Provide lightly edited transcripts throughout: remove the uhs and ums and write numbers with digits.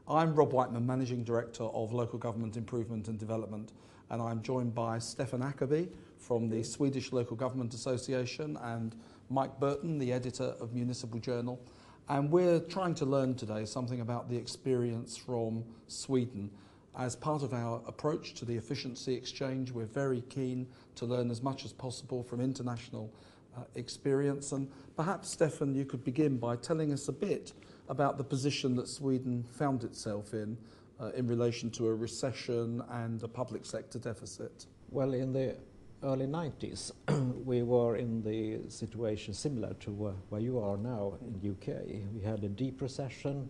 I'm Rob Whiteman, Managing Director of Local Government Improvement and Development, and I'm joined by Stefan Ackerby from the Swedish Local Government Association and Mike Burton, the editor of Municipal Journal. And we're trying to learn today something about the experience from Sweden. As part of our approach to the efficiency exchange, we're very keen to learn as much as possible from international experience. And perhaps, Stefan, you could begin by telling us a bit about the position that Sweden found itself in relation to a recession and a public sector deficit. Well, in the early 90s, we were in the situation similar to where you are now in the UK. We had a deep recession,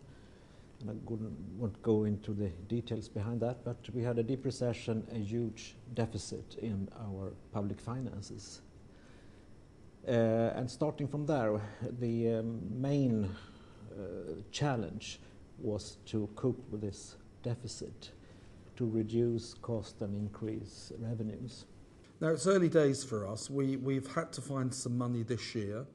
and I won't go into the details behind that, but we had a deep recession, a huge deficit in our public finances. And starting from there, the main challenge was to cope with this deficit, to reduce cost and increase revenues. Now, it's early days for us. We've had to find some money this year,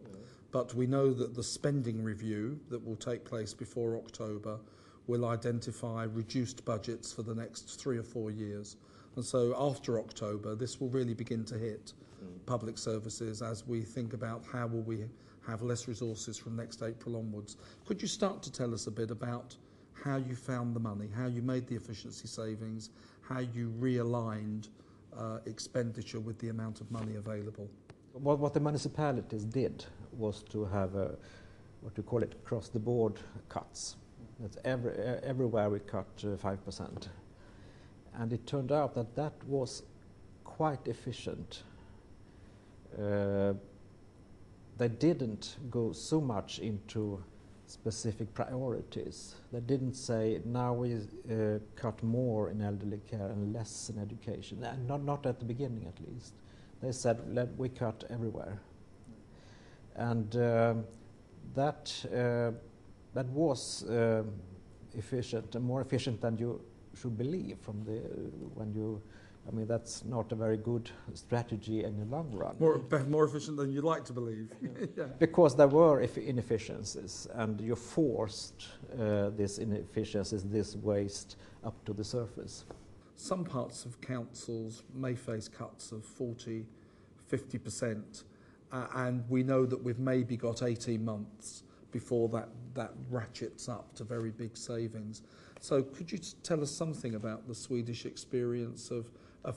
but we know that the spending review that will take place before October will identify reduced budgets for the next 3 or 4 years. And so after October, this will really begin to hit public services as we think about how will we have less resources from next April onwards. Could you start to tell us a bit about how you found the money, how you made the efficiency savings, how you realigned expenditure with the amount of money available? What the municipalities did was to have what we call it across-the-board cuts. That's everywhere we cut 5%. And it turned out that that was quite efficient. They didn't go so much into specific priorities. They didn't say, now we cut more in elderly care and less in education. Not at the beginning, at least. They said, we cut everywhere. And that was efficient, and more efficient than you should believe from I mean, that's not a very good strategy in the long run. More efficient than you'd like to believe. Yeah. Because there were inefficiencies, and you forced these inefficiencies, this waste, up to the surface. Some parts of councils may face cuts of 40, 50%, and we know that we've maybe got 18 months before that ratchets up to very big savings. So could you tell us something about the Swedish experience of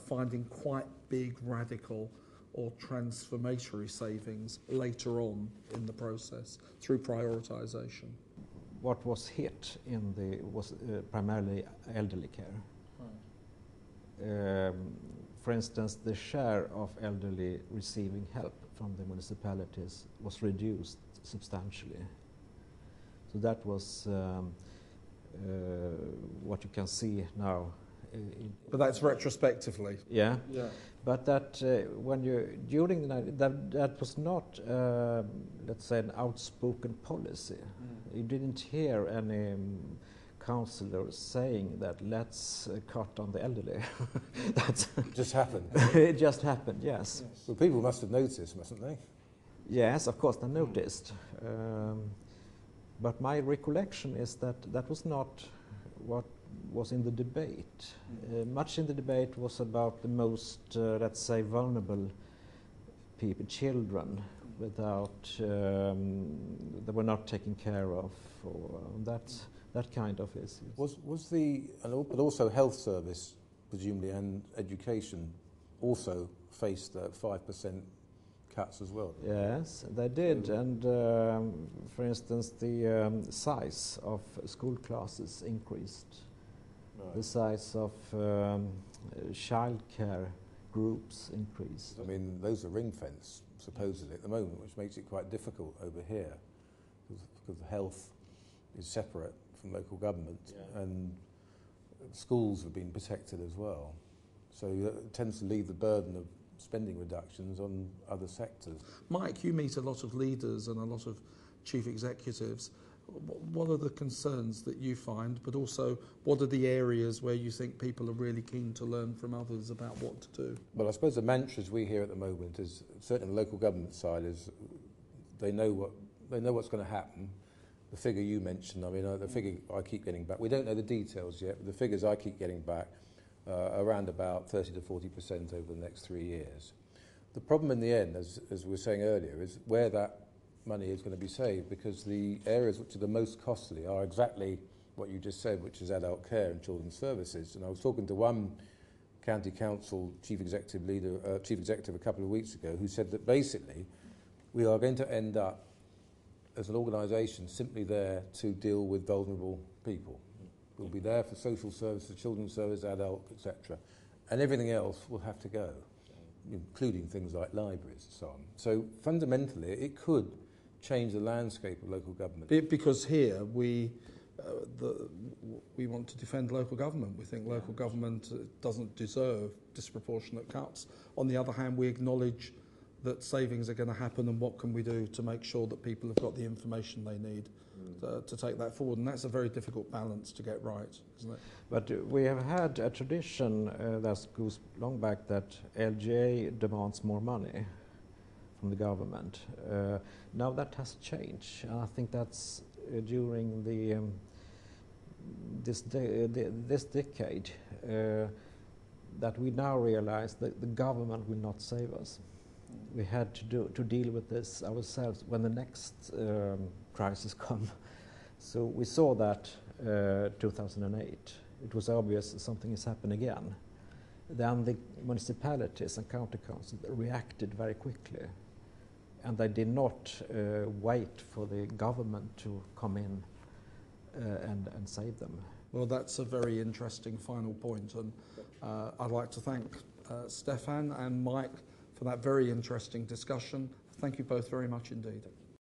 finding quite big, radical or transformatory savings later on in the process through prioritisation? What was hit was primarily elderly care. Right. For instance, the share of elderly receiving help from the municipalities was reduced substantially. So that was what you can see now. But that's retrospectively. Yeah. But that during the night, that was not, let's say, an outspoken policy. You didn't hear any councillors saying that let's cut on the elderly. That just happened. It just happened. Yes. Well, people must have noticed, mustn't they? Yes, of course they noticed. But my recollection is that that was not what was in the debate. Much in the debate was about the most, let's say, vulnerable people, children, they were not taken care of, or that kind of issues. But also health service, presumably, and education also faced 5% cuts as well. Yes, they did, and for instance, the size of school classes increased. Right. The size of childcare groups increased. I mean, those are ring fence supposedly at the moment, which makes it quite difficult over here because health is separate from local government, and schools have been protected as well. So it tends to leave the burden of spending reductions on other sectors. Mike, you meet a lot of leaders and a lot of chief executives. What are the concerns that you find, but also what are the areas where you think people are really keen to learn from others about what to do? Well, I suppose the mantras we hear at the moment is, certainly on the local government side, is they know what's going to happen, the figure you mentioned, I mean, the figure I keep getting back, we don't know the details yet, but the figures I keep getting back around about 30 to 40% over the next 3 years. The problem in the end, as we were saying earlier, is where that money is going to be saved, because the areas which are the most costly are exactly what you just said, which is adult care and children's services. And I was talking to one county council chief executive a couple of weeks ago, who said that basically we are going to end up as an organisation simply there to deal with vulnerable people. We'll be there for social services, children's services, adult, etc. And everything else will have to go, including things like libraries and so on. So fundamentally, it could change the landscape of local government. Because here we want to defend local government. We think local government doesn't deserve disproportionate cuts. On the other hand, we acknowledge that savings are going to happen, and what can we do to make sure that people have got the information they need to take that forward. And that's a very difficult balance to get right, isn't it? But we have had a tradition that goes long back that LGA demands more money from the government. Now that has changed, and I think that's during this decade that we now realize that the government will not save us. We had to deal with this ourselves when the next crisis come. So we saw that 2008. It was obvious something has happened again. Then the municipalities and county councils reacted very quickly, and they did not wait for the government to come in and save them. Well, that's a very interesting final point, and I'd like to thank Stefan and Mike for that very interesting discussion. Thank you both very much indeed.